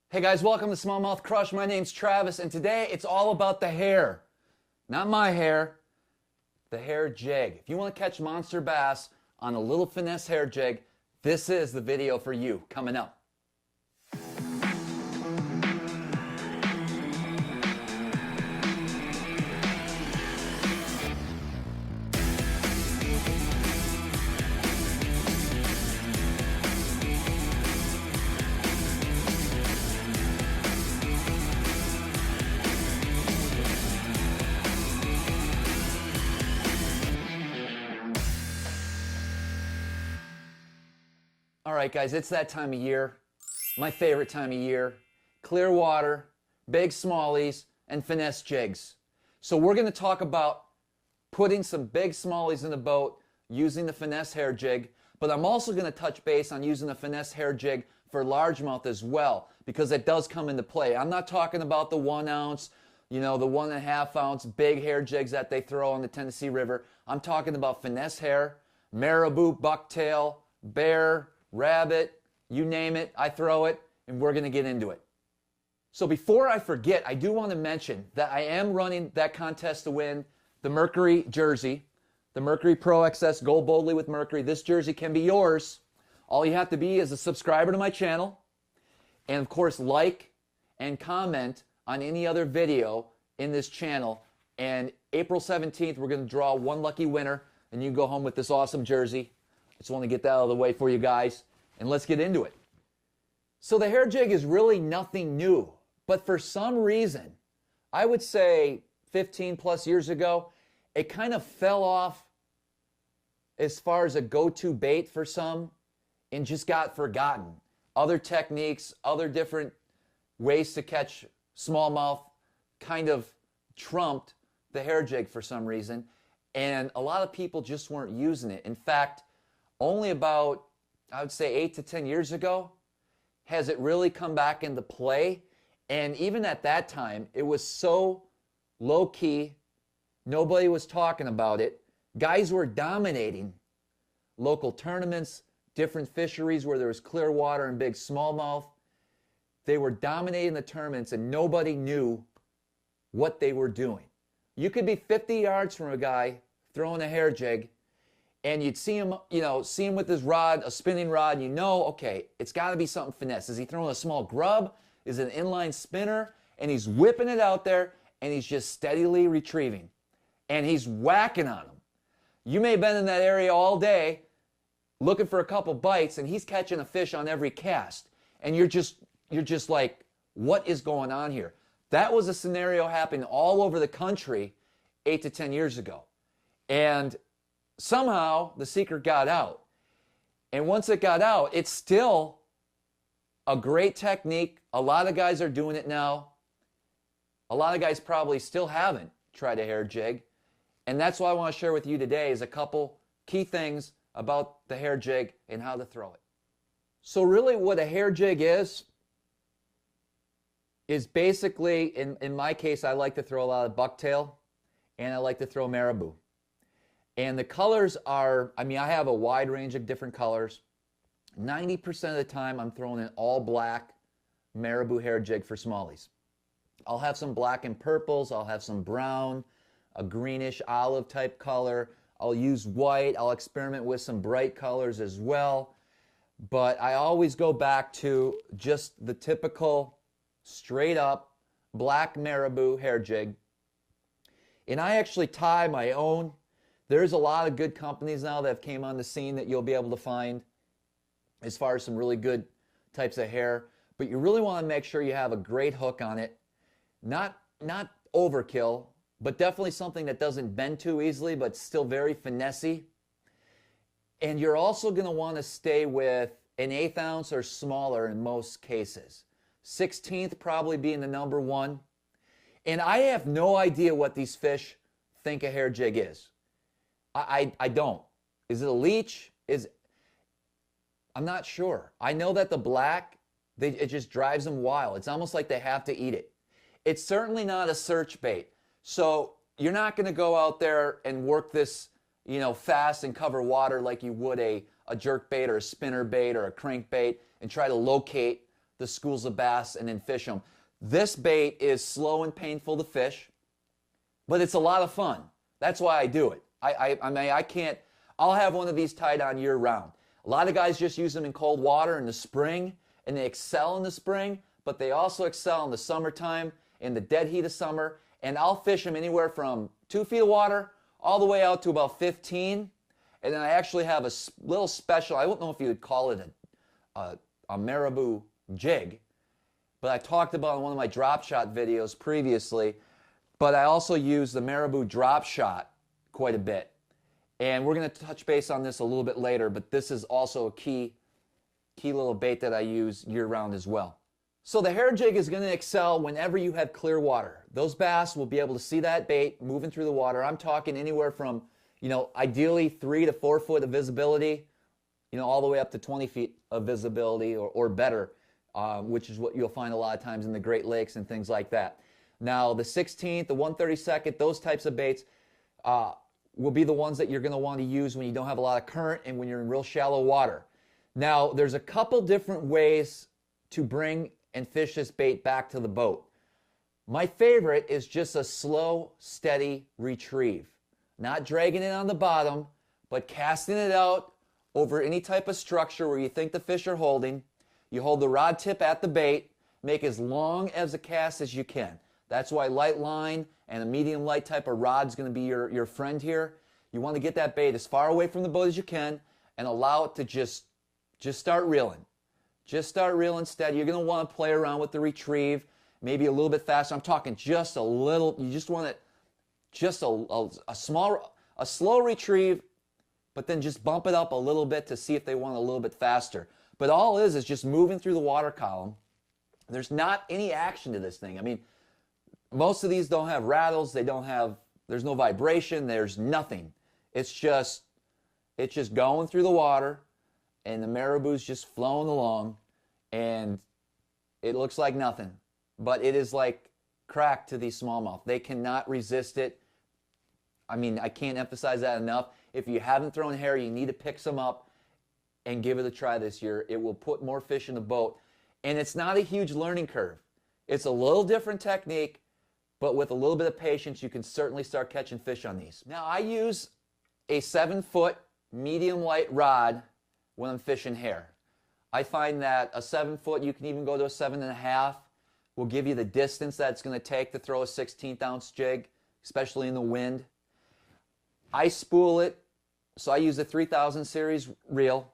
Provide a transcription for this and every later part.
Hey guys, welcome to SmallmouthCrush. My name's Travis, and today it's all about the hair. Not my hair, the hair jig. If you want to catch monster bass on a little finesse hair jig, this is the video for you. Coming up. All right, guys, it's that time of year. My favorite time of year. Clear water, big smallies, and finesse jigs. So we're going to talk about putting some big smallies in the boat using the finesse hair jig, but I'm also going to touch base on using the finesse hair jig for largemouth as well, because it does come into play. I'm not talking about the 1 ounce, the 1.5 ounce big hair jigs that they throw on the Tennessee River. I'm talking about finesse hair, marabou, bucktail, bear, rabbit, you name it, I throw it, and we're going to get into it. So before I forget, I do want to mention that I am running that contest to win the Mercury jersey, the Mercury Pro XS Go Boldly with Mercury. This jersey can be yours. All you have to be is a subscriber to my channel, and of course like and comment on any other video in this channel. And April 17th, we're going to draw one lucky winner, and you can go home with this awesome jersey. Just want to get that out of the way for you guys, and let's get into it. So the hair jig is really nothing new, but for some reason, I would say 15 plus years ago, it kind of fell off as far as a go-to bait for some and just got forgotten. Other techniques, other different ways to catch smallmouth kind of trumped the hair jig for some reason, and a lot of people just weren't using it. In fact, only about, I would say, 8 to 10 years ago has it really come back into play. And even at that time, it was so low-key, nobody was talking about it. Guys were dominating local tournaments, different fisheries where there was clear water and big smallmouth. They were dominating the tournaments, and nobody knew what they were doing. You could be 50 yards from a guy throwing a hair jig, and you'd see him, with his rod, a spinning rod, and okay, it's got to be something finesse. Is he throwing a small grub? Is it an inline spinner? And he's whipping it out there, and he's just steadily retrieving. And he's whacking on them. You may have been in that area all day looking for a couple bites, and he's catching a fish on every cast. And you're just like, what is going on here? That was a scenario happening all over the country 8 to 10 years ago. And somehow the secret got out. And once it got out, it's still a great technique. A lot of guys are doing it now. A lot of guys probably still haven't tried a hair jig. And that's what I want to share with you today is a couple key things about the hair jig and how to throw it. So really what a hair jig is basically, in my case, I like to throw a lot of bucktail and I like to throw marabou. And the colors are, I have a wide range of different colors. 90% of the time, I'm throwing an all black marabou hair jig for smallies. I'll have some black and purples. I'll have some brown, a greenish olive type color. I'll use white. I'll experiment with some bright colors as well. But I always go back to just the typical straight up black marabou hair jig. And I actually tie my own. There's a lot of good companies now that have came on the scene that you'll be able to find as far as some really good types of hair. But you really want to make sure you have a great hook on it. Not overkill, but definitely something that doesn't bend too easily, but still very finessey. And you're also going to want to stay with an 1/8 ounce or smaller in most cases. 16th probably being the number one. And I have no idea what these fish think a hair jig is. I don't. Is it a leech? I'm not sure. I know that the black, it just drives them wild. It's almost like they have to eat it. It's certainly not a search bait. So you're not going to go out there and work this, fast and cover water like you would a jerk bait or a spinner bait or a crank bait and try to locate the schools of bass and then fish them. This bait is slow and painful to fish, but it's a lot of fun. That's why I do it. I mean, I can't, I'll have one of these tied on year round. A lot of guys just use them in cold water in the spring, and they excel in the spring, but they also excel in the summertime, in the dead heat of summer, and I'll fish them anywhere from 2 feet of water all the way out to about 15, and then I actually have a little special, I don't know if you would call it a Marabou jig, but I talked about in one of my drop shot videos previously, but I also use the Marabou Dropshot quite a bit. And we're going to touch base on this a little bit later, but this is also a key little bait that I use year-round as well. So the hair jig is going to excel whenever you have clear water. Those bass will be able to see that bait moving through the water. I'm talking anywhere from, you know, ideally 3 to 4 foot of visibility, you know, all the way up to 20 feet of visibility or better, which is what you'll find a lot of times in the Great Lakes and things like that. Now, the 16th, the 132nd, those types of baits will be the ones that you're going to want to use when you don't have a lot of current and when you're in real shallow water. Now, there's a couple different ways to bring and fish this bait back to the boat. My favorite is just a slow, steady retrieve. Not dragging it on the bottom, but casting it out over any type of structure where you think the fish are holding. You hold the rod tip at the bait, make as long as a cast as you can. That's why light line and a medium light type of rod is going to be your friend here. You want to get that bait as far away from the boat as you can and allow it to just start reeling. Just start reeling steady. You're going to want to play around with the retrieve, maybe a little bit faster. I'm talking just a little. You just want it, just a slow retrieve, but then just bump it up a little bit to see if they want a little bit faster. But all it is just moving through the water column. There's not any action to this thing. I mean, most of these don't have rattles. They don't have, there's no vibration. There's nothing. It's just going through the water, and the marabou's just flowing along, and it looks like nothing. But it is like crack to these smallmouth. They cannot resist it. I mean, I can't emphasize that enough. If you haven't thrown hair, you need to pick some up and give it a try this year. It will put more fish in the boat. And it's not a huge learning curve. It's a little different technique, but with a little bit of patience, you can certainly start catching fish on these. Now, I use a 7-foot medium light rod when I'm fishing hair. I find that a 7-foot, you can even go to a 7.5, will give you the distance that it's going to take to throw a 16th ounce jig, especially in the wind. I spool it, so I use the 3000 series reel,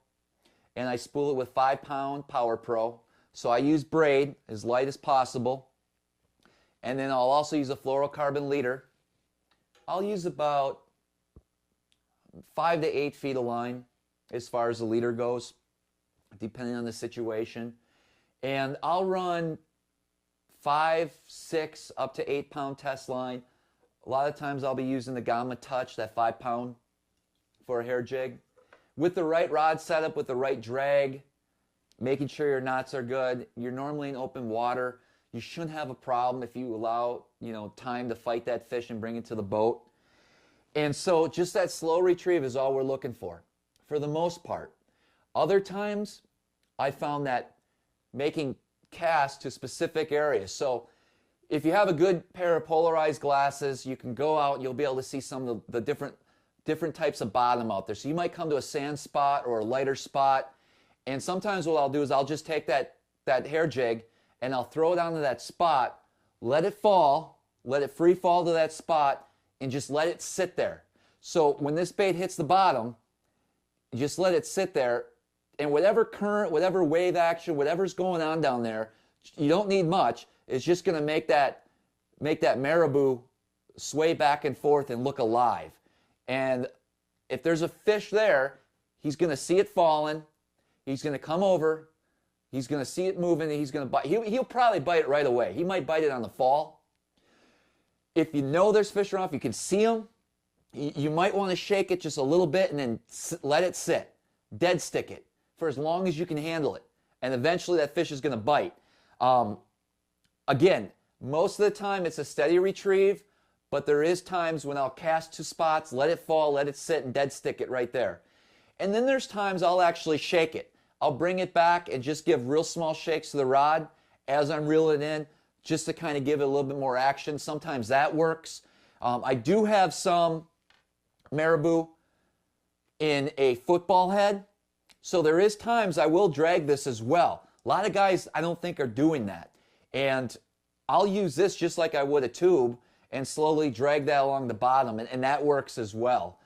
and I spool it with 5-pound Power Pro. So I use braid as light as possible. And then I'll also use a fluorocarbon leader. I'll use about 5 to 8 feet of line as far as the leader goes, depending on the situation. And I'll run 5, 6, up to 8-pound test line. A lot of times I'll be using the Gamma Touch, that 5-pound for a hair jig. With the right rod setup, with the right drag, making sure your knots are good. You're normally in open water. You shouldn't have a problem if you allow, time to fight that fish and bring it to the boat. And so just that slow retrieve is all we're looking for the most part. Other times, I found that making casts to specific areas. So if you have a good pair of polarized glasses, you can go out and you'll be able to see some of the different types of bottom out there. So you might come to a sand spot or a lighter spot. And sometimes what I'll do is I'll just take that hair jig and I'll throw it onto that spot, let it fall, let it free fall to that spot, and just let it sit there. So when this bait hits the bottom, just let it sit there, and whatever current, whatever wave action, whatever's going on down there, you don't need much. It's just going to make that marabou sway back and forth and look alive. And if there's a fish there, he's going to see it falling. He's going to come over. He's going to see it moving, and he's going to bite. He'll probably bite it right away. He might bite it on the fall. If you know there's fish around, if you can see them, you might want to shake it just a little bit and then let it sit. Dead stick it for as long as you can handle it. And eventually that fish is going to bite. Again, most of the time it's a steady retrieve, but there is times when I'll cast to spots, let it fall, let it sit, and dead stick it right there. And then there's times I'll actually shake it. I'll bring it back and just give real small shakes to the rod as I'm reeling it in, just to kind of give it a little bit more action. Sometimes that works. I do have some Marabou in a football head, so there is times I will drag this as well. A lot of guys I don't think are doing that, and I'll use this just like I would a tube and slowly drag that along the bottom, and that works as well.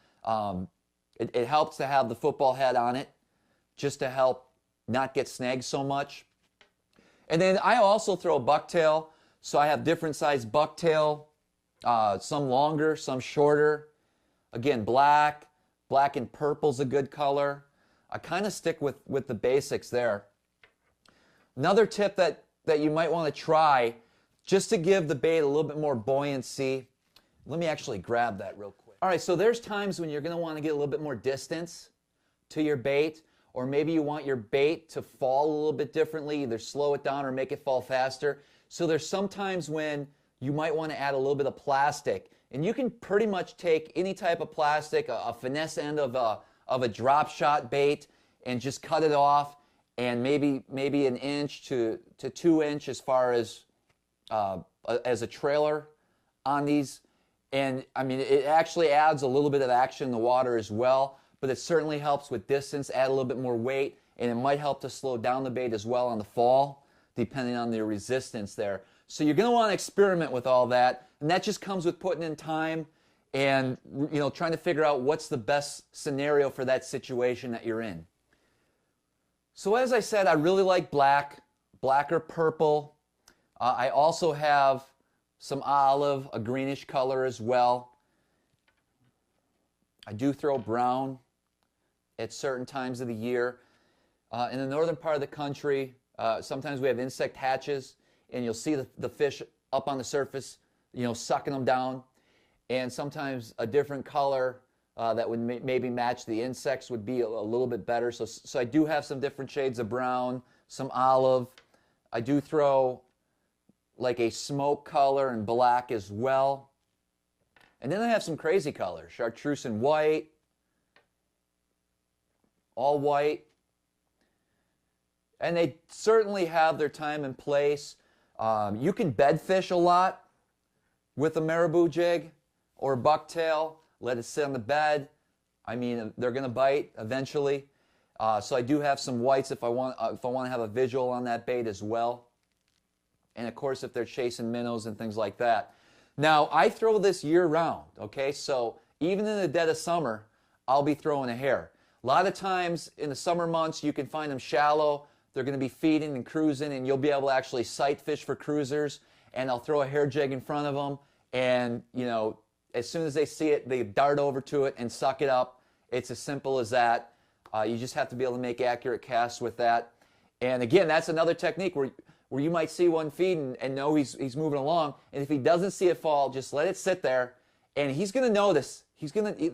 It helps to have the football head on it just to help not get snagged so much. And then I also throw bucktail, so I have different size bucktail, some longer, some shorter. Again, black and purple's a good color. I kind of stick with the basics there. Another tip that you might want to try, just to give the bait a little bit more buoyancy. Let me actually grab that real quick. All right, so there's times when you're going to want to get a little bit more distance to your bait, or maybe you want your bait to fall a little bit differently, either slow it down or make it fall faster. So there's some times when you might want to add a little bit of plastic, and you can pretty much take any type of plastic, a finesse end of a drop shot bait, and just cut it off, and maybe an inch to 2 inch as far as a trailer on these. And I mean, it actually adds a little bit of action in the water as well, but it certainly helps with distance, add a little bit more weight, and it might help to slow down the bait as well on the fall, depending on the resistance there. So you're going to want to experiment with all that, and that just comes with putting in time and, you know, trying to figure out what's the best scenario for that situation that you're in. So as I said, I really like black or purple. I also have some olive, a greenish color as well. I do throw brown at certain times of the year. In the northern part of the country, sometimes we have insect hatches, and you'll see the fish up on the surface, you know, sucking them down. And sometimes a different color that would maybe match the insects would be a little bit better. So I do have some different shades of brown, some olive. I do throw like a smoke color and black as well. And then I have some crazy colors, chartreuse and white, all white. And they certainly have their time and place. You can bed fish a lot with a Marabou jig or a bucktail. Let it sit on the bed. I mean, they're going to bite eventually. So I do have some whites if I want to have a visual on that bait as well. And of course, if they're chasing minnows and things like that. Now, I throw this year-round, okay? So even in the dead of summer, I'll be throwing a hair. A lot of times in the summer months, you can find them shallow. They're going to be feeding and cruising, and you'll be able to actually sight fish for cruisers. And I'll throw a hair jig in front of them, and, you know, as soon as they see it, they dart over to it and suck it up. It's as simple as that. You just have to be able to make accurate casts with that. And again, that's another technique where you might see one feed and know he's moving along, and if he doesn't see it fall, just let it sit there, and he's going to notice.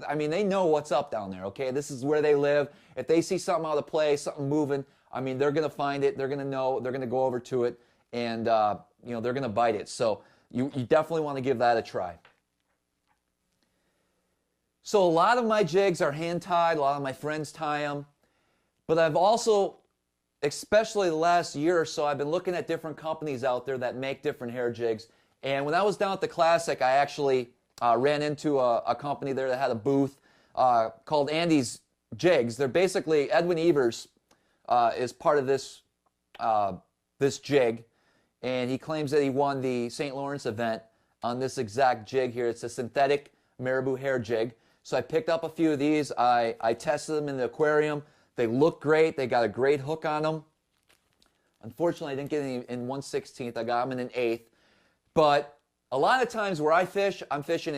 I mean, they know what's up down there, okay? This is where they live. If they see something out of play, something moving, I mean, they're going to find it. They're going to know. They're going to go over to it, and you know, they're going to bite it. So you definitely want to give that a try. So a lot of my jigs are hand-tied. A lot of my friends tie them, but I've also, especially the last year or so, I've been looking at different companies out there that make different hair jigs. And when I was down at the Classic, I actually ran into a company there that had a booth called Andy's Jigs. They're basically, Edwin Evers is part of this jig, and he claims that he won the St. Lawrence event on this exact jig here. It's a synthetic Marabou hair jig. So I picked up a few of these. I tested them in the aquarium. They look great. They got a great hook on them. Unfortunately, I didn't get any in 1/16. I got them in an 1/8. But a lot of times where I fish, I'm fishing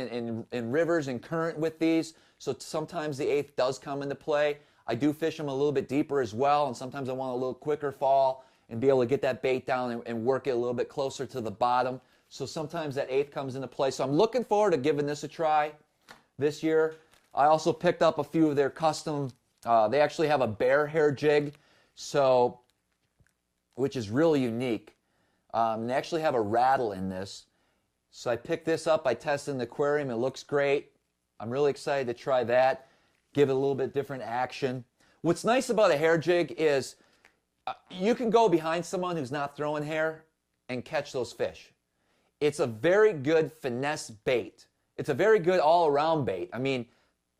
in rivers and current with these. So sometimes the 1/8 does come into play. I do fish them a little bit deeper as well. And sometimes I want a little quicker fall and be able to get that bait down and work it a little bit closer to the bottom. So sometimes that 1/8 comes into play. So I'm looking forward to giving this a try this year. I also picked up a few of their custom. They actually have a bear hair jig, so which is really unique. They actually have a rattle in this. So I picked this up. I tested in the aquarium. It looks great. I'm really excited to try that. Give it a little bit different action. What's nice about a hair jig is You can go behind someone who's not throwing hair and catch those fish. It's a very good finesse bait. It's a very good all-around bait. I mean,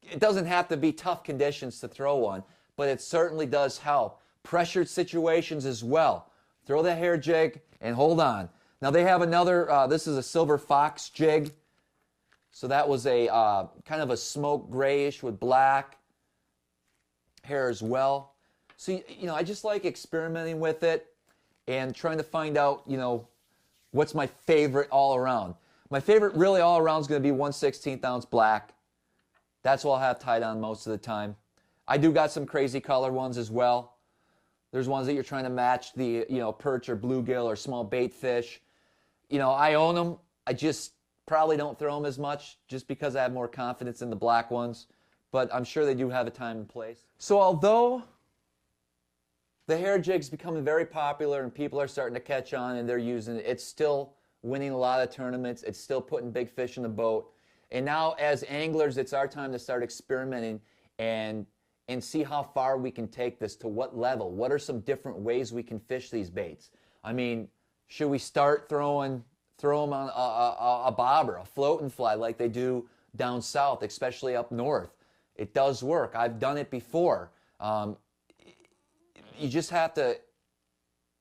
it doesn't have to be tough conditions to throw one, but it certainly does help. Pressured situations as well. Throw the hair jig and hold on. Now they have another, this is a silver fox jig. So that was a kind of a smoke grayish with black hair as well. So, you know, I just like experimenting with it and trying to find out, you know, what's my favorite all around. My favorite really all around is going to be 1/16 ounce black. That's what I'll have tied on most of the time. I do got some crazy color ones as well. There's ones that you're trying to match the, you know, perch or bluegill or small bait fish. You know, I own them. I just probably don't throw them as much just because I have more confidence in the black ones. But I'm sure they do have a time and place. So although the hair jig's becoming very popular and people are starting to catch on and they're using it, it's still winning a lot of tournaments. It's still putting big fish in the boat. And now as anglers, it's our time to start experimenting and see how far we can take this, to what level. What are some different ways we can fish these baits? I mean, should we start throw them on a bobber, a floating fly like they do down south, especially up north? It does work. I've done it before. You just have to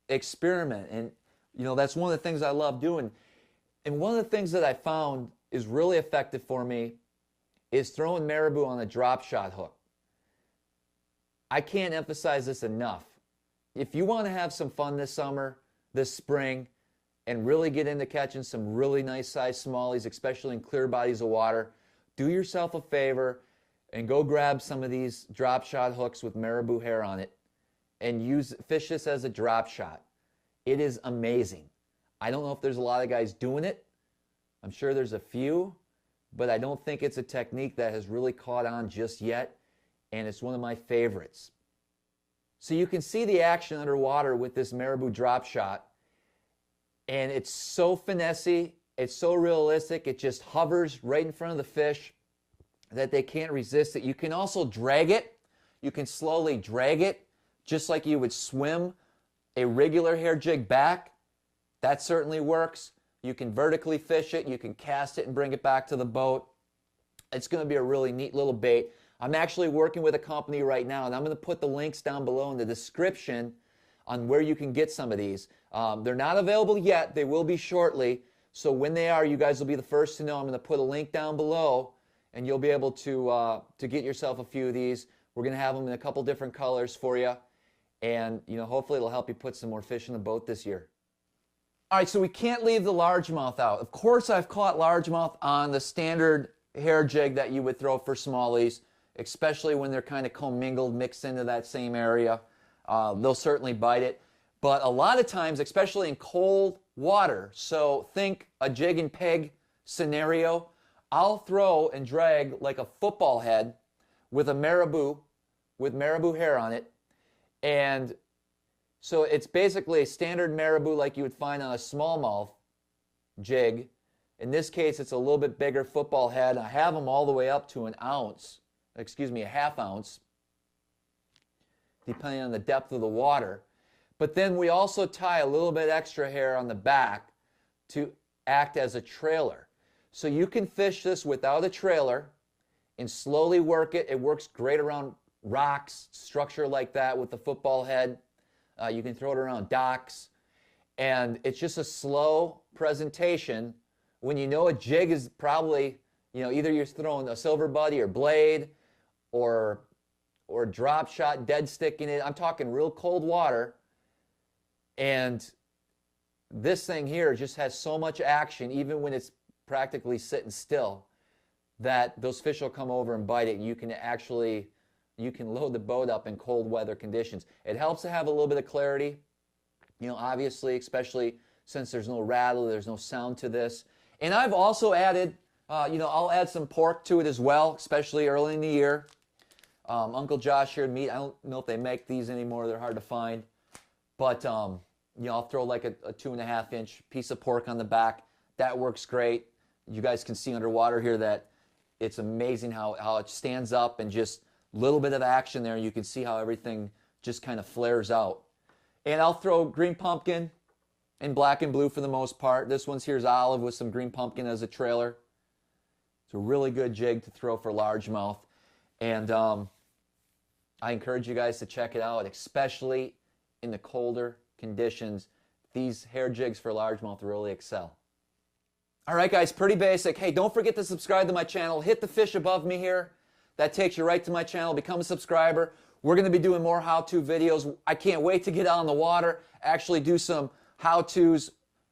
experiment, and you know, that's one of the things I love doing. And one of the things that I found is really effective for me is throwing marabou on a drop shot hook. I can't emphasize this enough. If you want to have some fun this summer, this spring, and really get into catching some really nice sized smallies, especially in clear bodies of water, do yourself a favor and go grab some of these drop shot hooks with marabou hair on it and fish this as a drop shot. It is amazing. I don't know if there's a lot of guys doing it. I'm sure there's a few, but I don't think it's a technique that has really caught on just yet, and it's one of my favorites. So you can see the action underwater with this marabou drop shot, and it's so finessey, it's so realistic, it just hovers right in front of the fish that they can't resist it. You can also drag it. You can slowly drag it, just like you would swim a regular hair jig back. That certainly works. You can vertically fish it. You can cast it and bring it back to the boat. It's going to be a really neat little bait. I'm actually working with a company right now, and I'm going to put the links down below in the description on where you can get some of these. They're not available yet. They will be shortly. So when they are, you guys will be the first to know. I'm going to put a link down below, and you'll be able to get yourself a few of these. We're going to have them in a couple different colors for you. And, you know, hopefully it'll help you put some more fish in the boat this year. All right, so we can't leave the largemouth out. Of course, I've caught largemouth on the standard hair jig that you would throw for smallies, especially when they're kind of commingled, mixed into that same area. They'll certainly bite it. But a lot of times, especially in cold water, so think a jig and peg scenario, I'll throw and drag like a football head with a marabou, with marabou hair on it. And so it's basically a standard marabou like you would find on a smallmouth jig. In this case, it's a little bit bigger football head. I have them all the way up to an ounce, excuse me, a half ounce, depending on the depth of the water. But then we also tie a little bit extra hair on the back to act as a trailer. So you can fish this without a trailer and slowly work it. It works great around rocks, structure like that with the football head. You can throw it around docks. And it's just a slow presentation. When you know a jig is probably, you know, either you're throwing a silver buddy or blade or drop shot, dead stick in it. I'm talking real cold water. And this thing here just has so much action, even when it's practically sitting still, that those fish will come over and bite it. You can actually, you can load the boat up in cold weather conditions. It helps to have a little bit of clarity, you know, obviously, especially since there's no rattle, there's no sound to this. And I've also added, you know, I'll add some pork to it as well, especially early in the year. Uncle Josh here, meat, I don't know if they make these anymore. They're hard to find. But, you know, I'll throw like a 2.5 inch piece of pork on the back. That works great. You guys can see underwater here that it's amazing how it stands up and just a little bit of action there. You can see how everything just kind of flares out. And I'll throw green pumpkin and black and blue for the most part. This one's here's olive with some green pumpkin as a trailer. It's a really good jig to throw for largemouth. And I encourage you guys to check it out, especially in the colder conditions. These hair jigs for largemouth really excel. All right, guys, pretty basic. Hey, don't forget to subscribe to my channel. Hit the fish above me here. That takes you right to my channel. Become a subscriber. We're going to be doing more how-to videos. I can't wait to get out on the water, actually do some how-tos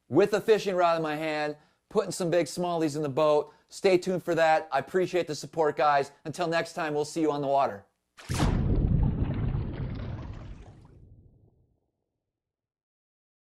with a fishing rod in my hand, putting some big smallies in the boat. Stay tuned for that. I appreciate the support, guys. Until next time, we'll see you on the water.